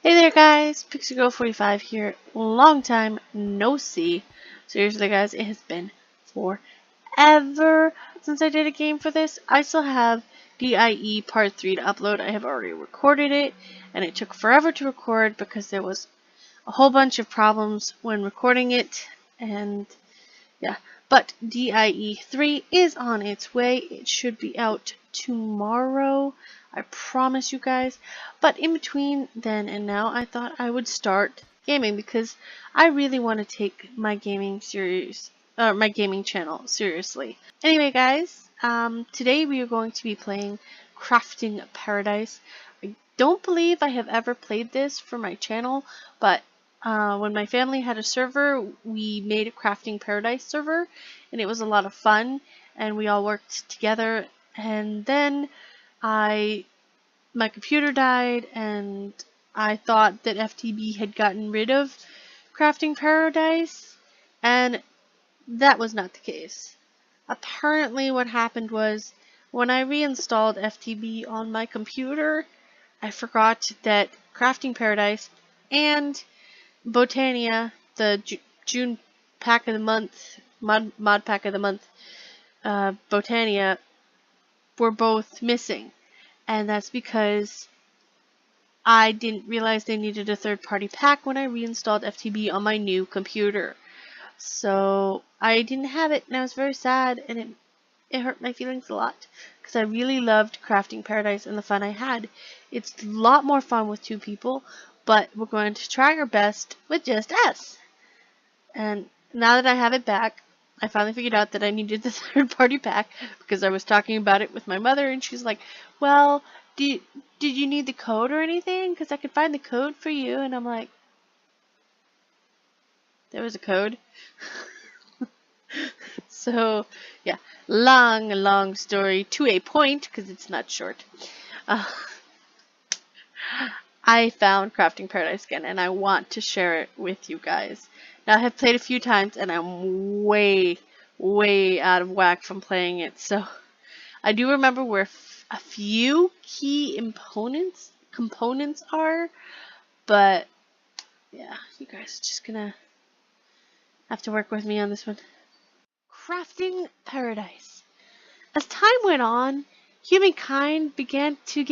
Hey there guys, PixieGirl45 here. Long time no see. Seriously guys, it has been forever since I did a game for this. I still have DIE Part 3 to upload. I have already recorded it, and it took forever to record because there was a whole bunch of problems when recording it, and yeah. But DIE 3 is on its way. It should be out tomorrow. I promise you guys. But in between then and now, I thought I would start gaming because I really want to take my gaming channel seriously. Anyway, guys, today we are going to be playing Crafting Paradise. I don't believe I have ever played this for my channel, but when my family had a server, we made a Crafting Paradise server, and it was a lot of fun, and we all worked together. And then my computer died, and I thought that FTB had gotten rid of Crafting Paradise, and that was not the case. Apparently what happened was, when I reinstalled FTB on my computer, I forgot that Crafting Paradise and Botania, the June pack of the month, mod pack of the month, Botania, were both missing. And that's because I didn't realize they needed a third-party pack when I reinstalled FTB on my new computer. So I didn't have it, and I was very sad, and it hurt my feelings a lot because I really loved Crafting Paradise and the fun I had. It's a lot more fun with two people, but we're going to try our best with just us. And now that I have it back, I finally figured out that I needed the third-party pack because I was talking about it with my mother, and she's like, well, did you need the code or anything? Because I could find the code for you. And I'm like, there was a code. So, yeah, long story to a point because it's not short. I found Crafting Paradise again, and I want to share it with you guys. Now, I have played a few times, and I'm way out of whack from playing it. So, I do remember where a few key components are, but yeah, you guys are just gonna have to work with me on this one. Crafting Paradise. As time went on, humankind began to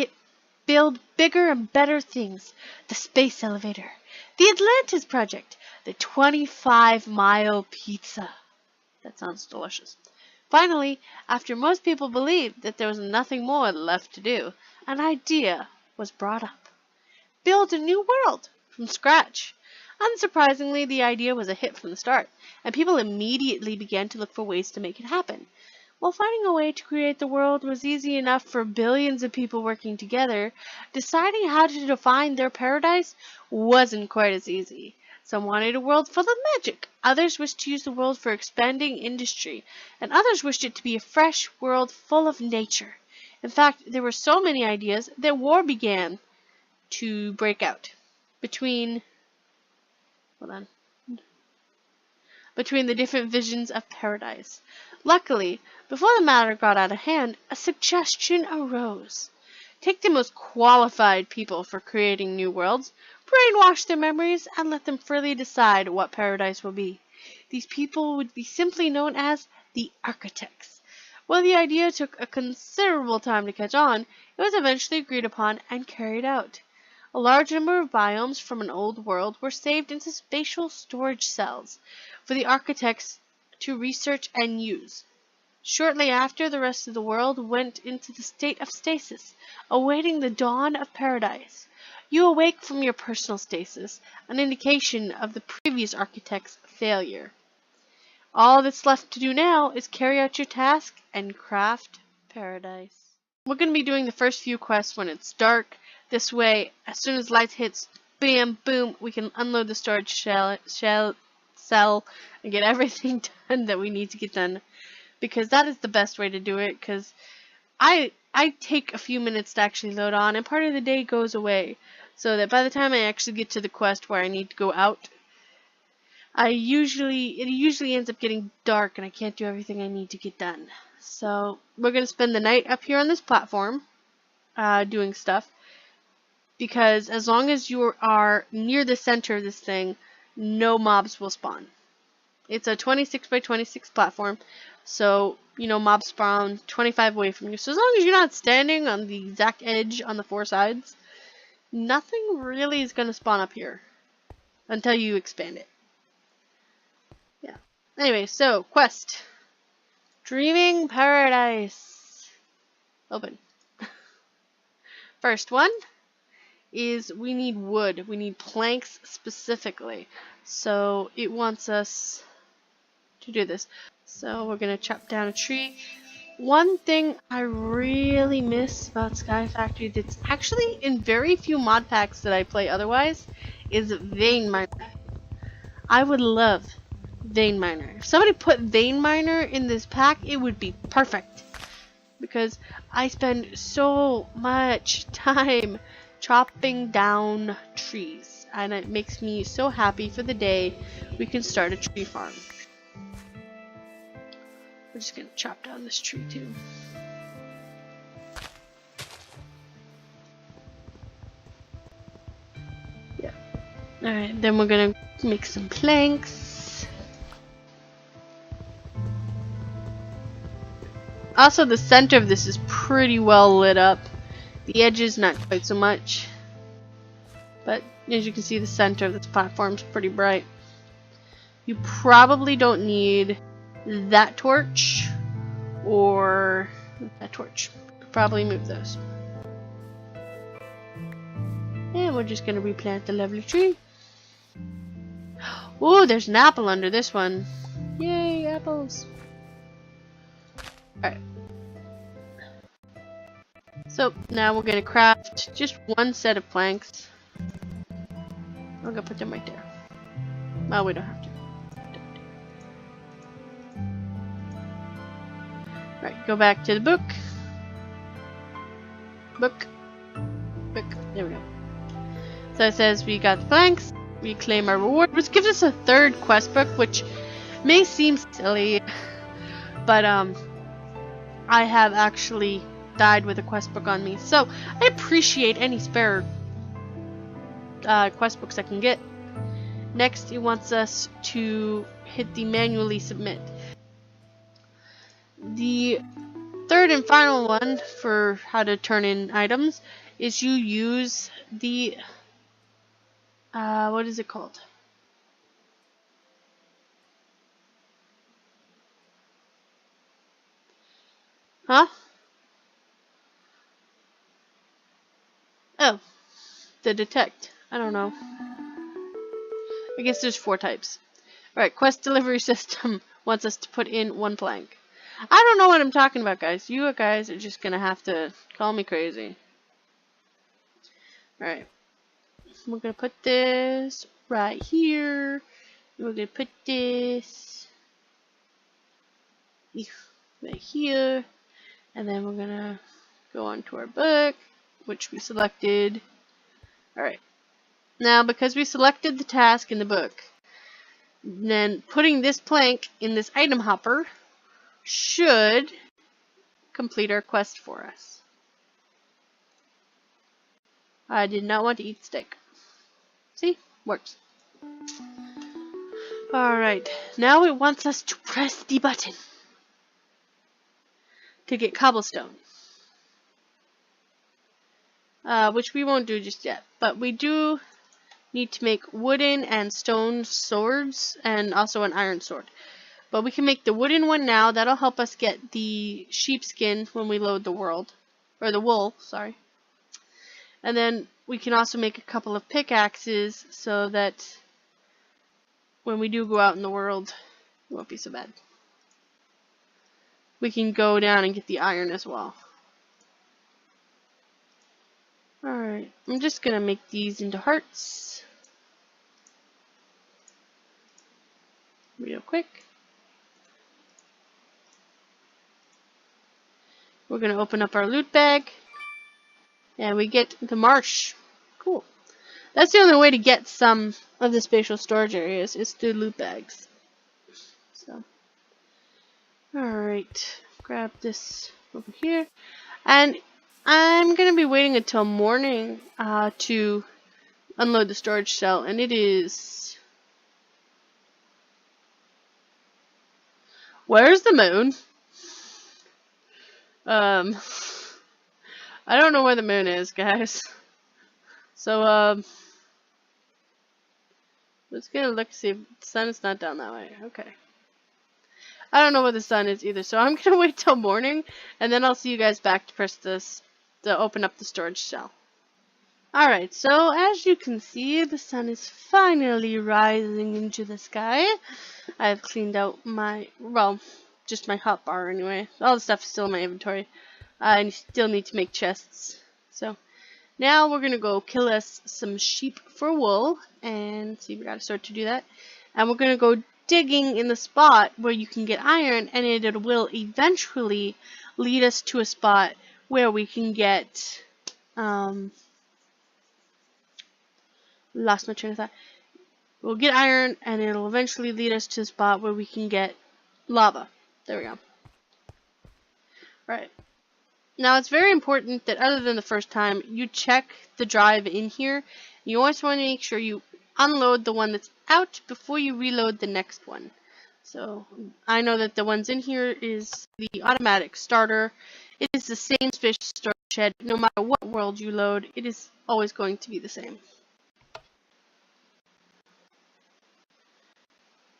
build bigger and better things. The space elevator, the Atlantis project, the 25-mile pizza. That sounds delicious. Finally, after most people believed that there was nothing more left to do, an idea was brought up. Build a new world from scratch. Unsurprisingly, the idea was a hit from the start, and people immediately began to look for ways to make it happen. While finding a way to create the world was easy enough for billions of people working together, deciding how to define their paradise wasn't quite as easy. Some wanted a world full of magic, others wished to use the world for expanding industry, and others wished it to be a fresh world full of nature. In fact, there were so many ideas that war began to break out between the different visions of paradise. Luckily, before the matter got out of hand, a suggestion arose. Take the most qualified people for creating new worlds, brainwash their memories, and let them freely decide what paradise will be. These people would be simply known as the architects. While the idea took a considerable time to catch on, it was eventually agreed upon and carried out. A large number of biomes from an old world were saved into spatial storage cells for the architects to research and use. Shortly after, the rest of the world went into the state of stasis, awaiting the dawn of paradise. You awake from your personal stasis, an indication of the previous architect's failure. All that's left to do now is carry out your task and craft paradise. We're going to be doing the first few quests when it's dark. This way, as soon as light hits, bam, boom, we can unload the storage cell and get everything done that we need to get done. Because that is the best way to do it, because I take a few minutes to actually load on, and part of the day goes away. So that by the time I actually get to the quest where I need to go out, it usually ends up getting dark, and I can't do everything I need to get done. So we're going to spend the night up here on this platform, doing stuff. because as long as you are near the center of this thing, no mobs will spawn. It's a 26 by 26 platform, so, you know, mobs spawn 25 away from you. So as long as you're not standing on the exact edge on the 4 sides, nothing really is going to spawn up here until you expand it. Yeah. Anyway, so, quest. Dreaming Paradise. Open. First one is we need wood. We need planks specifically. So it wants us to do this. So we're going to chop down a tree. One thing I really miss about Sky Factory that's actually in very few mod packs that I play otherwise is Vein Miner. I would love Vein Miner. If somebody put Vein Miner in this pack, it would be perfect. Because I spend so much time chopping down trees. And it makes me so happy for the day we can start a tree farm. We're just going to chop down this tree too. Yeah. Alright, then we're going to make some planks. Also, the center of this is pretty well lit up. The edges, not quite so much. But as you can see, the center of this platform is pretty bright. You probably don't need that torch or that torch. Probably move those. And we're just going to replant the lovely tree. Oh, there's an apple under this one. Yay, apples. Alright. So now we're going to craft just one set of planks. I'm going to put them right there. Well, we don't have to. Right, go back to the book. Book. There we go. So it says we got the planks. We claim our reward, which gives us a third quest book, which may seem silly, but I have actually died with a quest book on me, so I appreciate any spare quest books I can get. Next, it wants us to hit the manually submit. The third and final one for how to turn in items is you use the what is it called? Huh? Oh, the detect. I don't know. I guess there's 4 types. Alright, quest delivery system wants us to put in 1 plank. I don't know what I'm talking about, guys. You guys are just gonna have to call me crazy. Alright. We're gonna put this right here. We're gonna put this right here. And then we're gonna go on to our book, which we selected. Alright. Now, because we selected the task in the book, then putting this plank in this item hopper should complete our quest for us. I did not want to eat steak. See? Works. Alright, now it wants us to press the button to get cobblestone. Which we won't do just yet, but we do need to make wooden and stone swords and also an iron sword. But we can make the wooden one now. That'll help us get the sheepskin when we load the world. Or the wool, sorry. And then we can also make a couple of pickaxes so that when we do go out in the world, it won't be so bad. We can go down and get the iron as well. Alright, I'm just going to make these into hearts. Real quick. We're going to open up our loot bag. And we get the marsh. Cool. That's the only way to get some of the spatial storage areas is through loot bags. So, alright. Grab this over here. And I'm gonna be waiting until morning to unload the storage cell, and it is. Where's the moon? I don't know where the moon is, guys. So let's gonna look see if the sun is not down that way. Okay. I don't know where the sun is either, so I'm gonna wait till morning, and then I'll see you guys back to press this to open up the storage cell. Alright, so as you can see, the sun is finally rising into the sky. I've cleaned out my, well, just my hotbar anyway. All the stuff is still in my inventory. I still need to make chests. So now we're gonna go kill us some sheep for wool, and see, we gotta start to do that. And we're gonna go digging in the spot where you can get iron, and it will eventually lead us to a spot where we can get lost my train of thought. We'll get iron, and it'll eventually lead us to a spot where we can get lava. There we go. Right. Now, it's very important that other than the first time, you check the drive in here. You always want to make sure you unload the one that's out before you reload the next one. So, I know that the ones in here is the automatic starter. It is the same space storage shed. No matter what world you load, it is always going to be the same.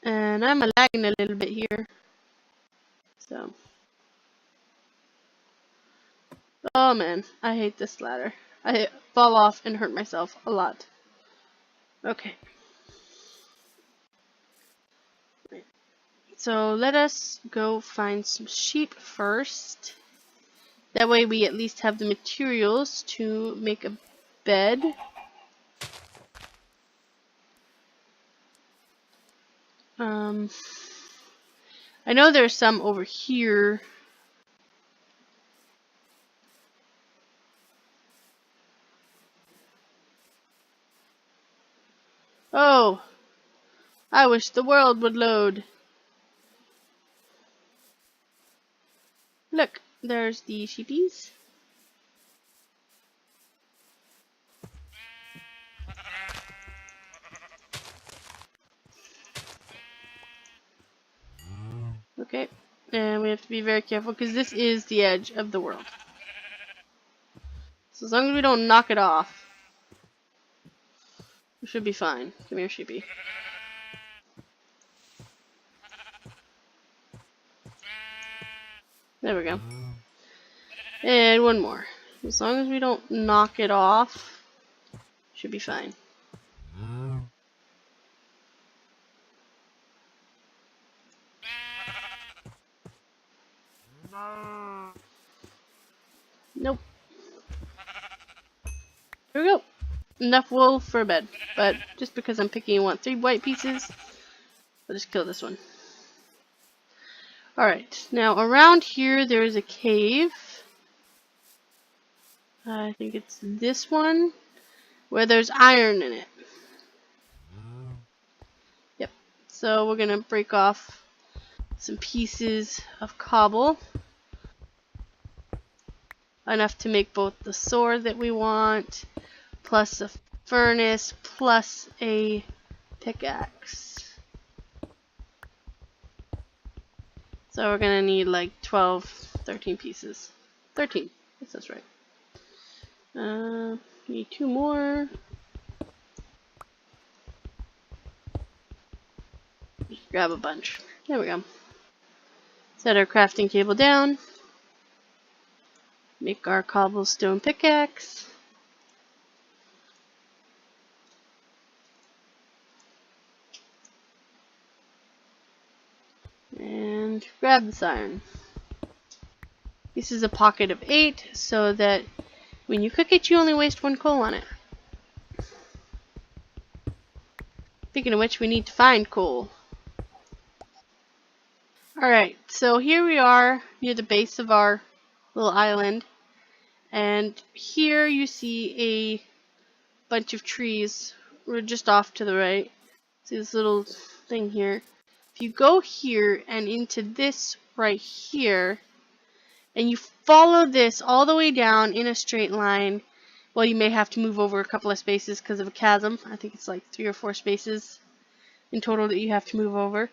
And I'm lagging a little bit here. So. Oh man, I hate this ladder. I fall off and hurt myself a lot. Okay. So let us go find some sheep first. That way we at least have the materials to make a bed. I know there's some over here. Oh, I wish the world would load. Look, there's the sheepies. Okay, and we have to be very careful because this is the edge of the world. So as long as we don't knock it off, we should be fine. Come here, sheepy. There we go. And one more. As long as we don't knock it off, should be fine. Nope. There we go. Enough wool for a bed. But just because I'm picking, you want 3 white pieces, I'll just kill this one. Alright, now around here there is a cave. I think it's this one, where there's iron in it. Yep, so we're gonna break off some pieces of cobble. Enough to make both the sword that we want, plus a furnace, plus a pickaxe. So we're gonna need like 12, 13 pieces. 13, yes, that's right. Need 2 more. Just grab a bunch. There we go. Set our crafting table down. Make our cobblestone pickaxe. And grab this iron. This is a pocket of 8, so that when you cook it, you only waste 1 coal on it. Speaking of which, we need to find coal. Alright, so here we are near the base of our little island. And here you see a bunch of trees. We're just off to the right. See this little thing here. If you go here and into this right here, And you follow this all the way down in a straight line. Well, you may have to move over a couple of spaces because of a chasm. I think it's like 3 or 4 spaces in total that you have to move over.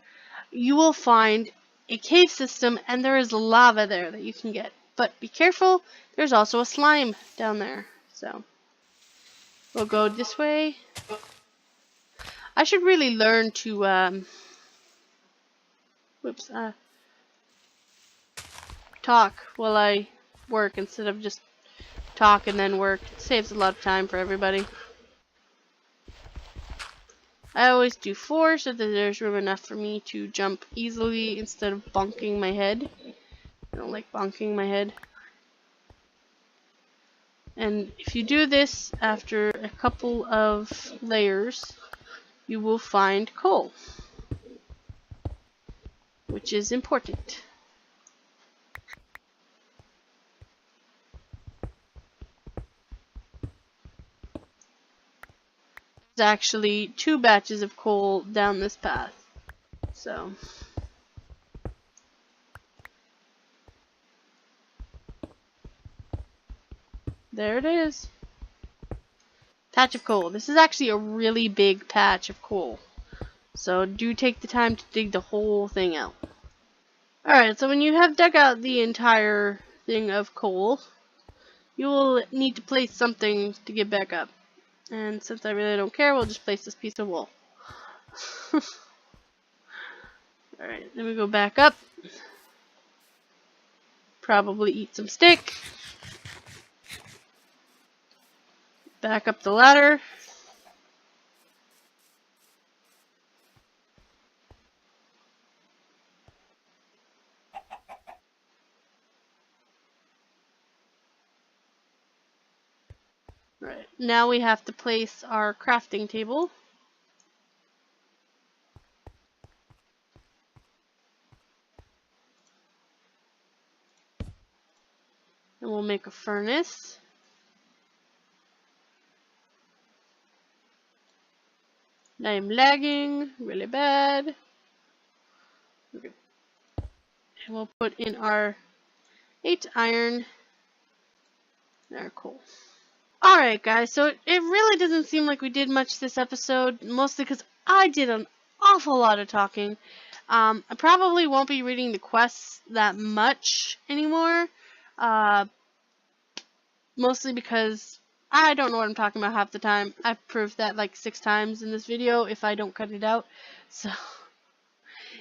You will find a cave system, and there is lava there that you can get. But be careful, there's also a slime down there. So, we'll go this way. I should really learn to, talk while I work instead of just talk and then work. It saves a lot of time for everybody. I always do 4 so that there's room enough for me to jump easily instead of bonking my head. I don't like bonking my head. And if you do this after a couple of layers, you will find coal, which is important. There's actually 2 batches of coal down this path. So, there it is. Patch of coal. This is actually a really big patch of coal. So do take the time to dig the whole thing out. Alright, so when you have dug out the entire thing of coal, you will need to place something to get back up. And since I really don't care, we'll just place this piece of wool. Alright, then we go back up. Probably eat some steak. Back up the ladder. Right, now we have to place our crafting table. And we'll make a furnace. I am lagging really bad. Okay. And we'll put in our 8 iron and our coal. Alright guys, so it really doesn't seem like we did much this episode, mostly because I did an awful lot of talking. I probably won't be reading the quests that much anymore, mostly because I don't know what I'm talking about half the time. I've proved that like 6 times in this video if I don't cut it out. So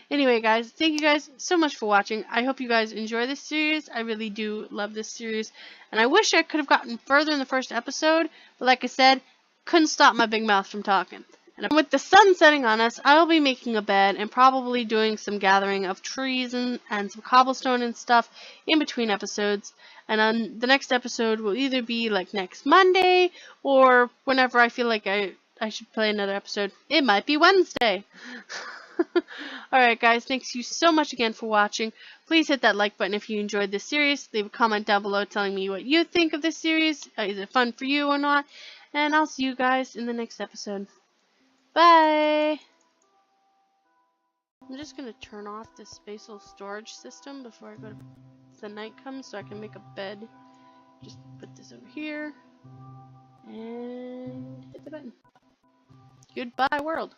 anyway guys, thank you guys so much for watching. I hope you guys enjoy this series. I really do love this series. And I wish I could have gotten further in the first episode. But like I said, couldn't stop my big mouth from talking. And with the sun setting on us, I'll be making a bed and probably doing some gathering of trees and some cobblestone and stuff in between episodes. And on the next episode will either be like next Monday or whenever I feel like I should play another episode. It might be Wednesday. Alright guys, thanks you so much again for watching. Please hit that like button if you enjoyed this series. Leave a comment down below telling me what you think of this series. Is it fun for you or not? And I'll see you guys in the next episode. Bye! I'm just going to turn off this spatial storage system before I go to the night comes so I can make a bed. Just put this over here and hit the button. Goodbye world!